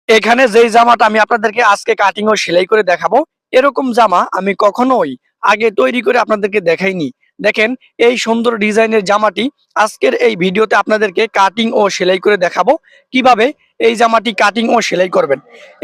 এখানে যেই জামাটা আমি আপনাদেরকে আজকে কাটিং ও সেলাই করে দেখাবো, এরকম জামা আমি কখনোই আগে তৈরি করে আপনাদেরকে দেখাইনি। দেখেন, এই সুন্দর ডিজাইনের জামাটি আজকের এই ভিডিওতে আপনাদেরকে কাটিং ও সেলাই করে দেখাবো কিভাবে এই জামাটি কাটিং ও সেলাই করবেন।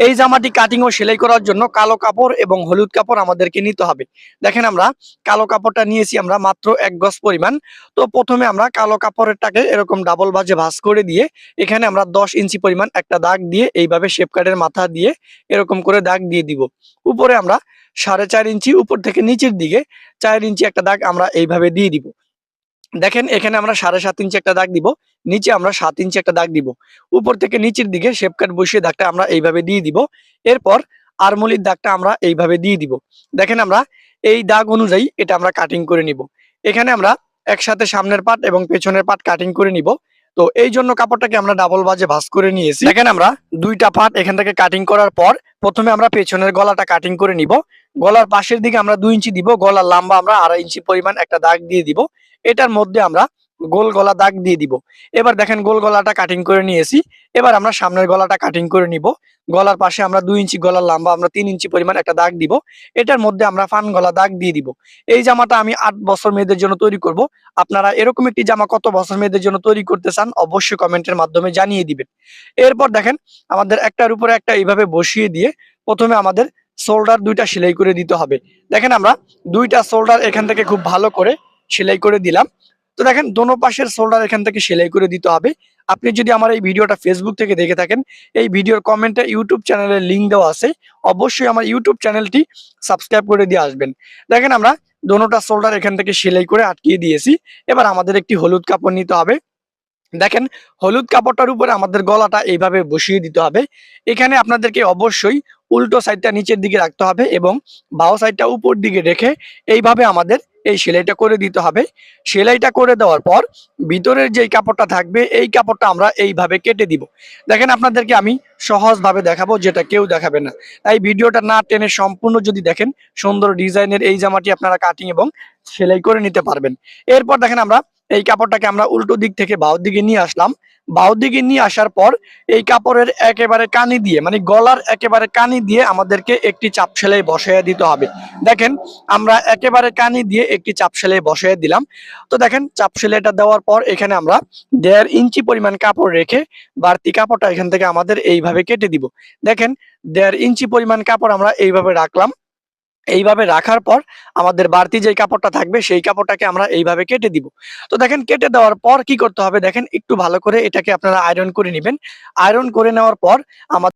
এই জামাটি কাটিং ও সেলাই করার জন্য কালো কাপড় এবং হলুদ কাপড় আমাদেরকে নিতে হবে। দেখেন, আমরা কালো কাপড়টা নিয়েছি আমরা মাত্র 1 গজ পরিমাণ। তো প্রথমে আমরা কালো কাপড়েরটাকে এরকম ডাবল ভাঁজে ভাঁজ করে দিয়ে এখানে আমরা 10 ইঞ্চি পরিমাণ একটা দাগ দিয়ে এইভাবে শেপ কাটের মাথা দিয়ে এরকম করে দাগ দিয়ে দিব। উপরে আমরা 4.5 ইঞ্চি, উপর থেকে নিচের দিকে 4 ইঞ্চি একটা দাগ আমরা এইভাবে দিয়ে দিব। দেখেন, এখানে আমরা 7.5 ইঞ্চি একটা দাগ দিব, নিচে আমরা 7 ইঞ্চি একটা দাগ দিব। উপর থেকে নিচের দিকে শেপ কাট বসিয়ে দাগটা আমরা এইভাবে দিয়ে দিব। এরপর আরমোলির দাগটা আমরা এইভাবে দিয়ে দিব। দেখেন, আমরা এই দাগ অনুযায়ী এটা আমরা কাটিং করে নিব। এখানে আমরা একসাথে সামনের পাট এবং পেছনের পাট কাটিং করে নিব। তো এই জন্য কাপড়টাকে আমরা ডাবল ভাঁজে ভাঁজ করে নিয়েছি। দেখেন, আমরা দুইটা পাট এখান থেকে কাটিং করার পর প্রথমে আমরা পেছনের গলাটা কাটিং করে নিব। গলার পাশের দিকে আমরা 2 ইঞ্চি দিব, গলার লম্বা আমরা 2.5 ইঞ্চি পরিমাণ একটা দাগ দিয়ে দিব। এটার মধ্যে আমরা গোল গলা দাগ দিয়ে দিব। এবার দেখেন, গোল গলাটা কাটিং করে নিয়েছি। এবার আমরা সামনের গলাটা কাটিং করে নিব। গলার পাশে আমরা 2 ইঞ্চি, গলার লম্বা আমরা 3 ইঞ্চি পরিমাণ একটা দাগ দিব। এটার মধ্যে আমরা ফান গলা দাগ দিয়ে দিব। এই জামাটা আমি 8 বছর মেয়েদের জন্য তৈরি করব। আপনারা এরকম একটি জামা কত বছর মেয়েদের জন্য তৈরি করতে চান অবশ্যই কমেন্টের মাধ্যমে জানিয়ে দিবেন। এরপর দেখেন, আমাদের একটার উপরে একটা এইভাবে বসিয়ে দিয়ে প্রথমে আমাদের শোল্ডার দুইটা সেলাই করে দিতে হবে। দেখেন, আমরা দুইটা শোল্ডার এখান থেকে খুব ভালো করে সেলাই করে দিলাম। তো দেখেন, দোনো পাশের শোল্ডার এখান থেকে সেলাই করে দিতে হবে। আপনি যদি আমার এই ভিডিওটা ফেসবুক থেকে দেখে থাকেন, এই ভিডিওর কমেন্টে ইউটিউব চ্যানেলের লিংক দেওয়া আছে, অবশ্যই আমার ইউটিউব চ্যানেলটি সাবস্ক্রাইব করে দিয়ে আসবেন। দেখেন, আমরা দোনোটা শোল্ডার এখান থেকে সেলাই করে আটকিয়ে দিয়েছি। এবার আমাদের একটি হলুদ কাপড় নিতে হবে। দেখেন, হলুদ কাপড়টার উপরে আমাদের গলাটা এইভাবে বসিয়ে দিতে হবে। এখানে আপনাদেরকে অবশ্যই উল্টো সাইডটা নিচের দিকে রাখতে হবে এবং বাও সাইডটা উপর দিকে রেখে এইভাবে আমাদের এই সেলাইটা করে দিতে হবে। সেলাইটা করে দেওয়ার পর ভিতরের যেই কাপড়টা থাকবে এই কাপড়টা আমরা এইভাবে কেটে দিব। দেখেন, আপনাদেরকে আমি সহজভাবে দেখাবো, যেটা কেউ দেখাবে না। তাই ভিডিওটা না টেনে সম্পূর্ণ যদি দেখেন, সুন্দর ডিজাইনের এই জামাটি আপনারা কাটিং এবং সেলাই করে নিতে পারবেন। এরপর দেখেন, আমরা এই কাপড়টাকে আমরা উল্টো দিক থেকে বাউ দিকে নিয়ে আসলাম। বাউ দিকে নিয়ে আসার পর এই কাপড়ের একেবারে কানি দিয়ে, মানে গলার একেবারে কানি দিয়ে আমাদেরকে একটি চাপ সেলাই বসাইয়া দিতে হবে। দেখেন, আমরা একেবারে কানি দিয়ে একটি চাপ সেলাই বসাইয়া দিলাম। তো দেখেন, চাপ সেলাইটা দেওয়ার পর এখানে আমরা 1.5 ইঞ্চি পরিমাণ কাপড় রেখে বাড়তি কাপড়টা এখান থেকে আমাদের এইভাবে কেটে দিব। দেখেন, 1.5 ইঞ্চি পরিমাণ কাপড় আমরা এইভাবে রাখলাম। এইভাবে রাখার পর আমাদের বাড়তি যে কাপড়টা থাকবে সেই কাপড়টাকে আমরা এইভাবে কেটে দিব। তো দেখেন, কেটে দেওয়ার পর কি করতে হবে, দেখেন একটু ভালো করে এটাকে আপনারা আয়রন করে নেবেন। আয়রন করে নেওয়ার পর আমাদের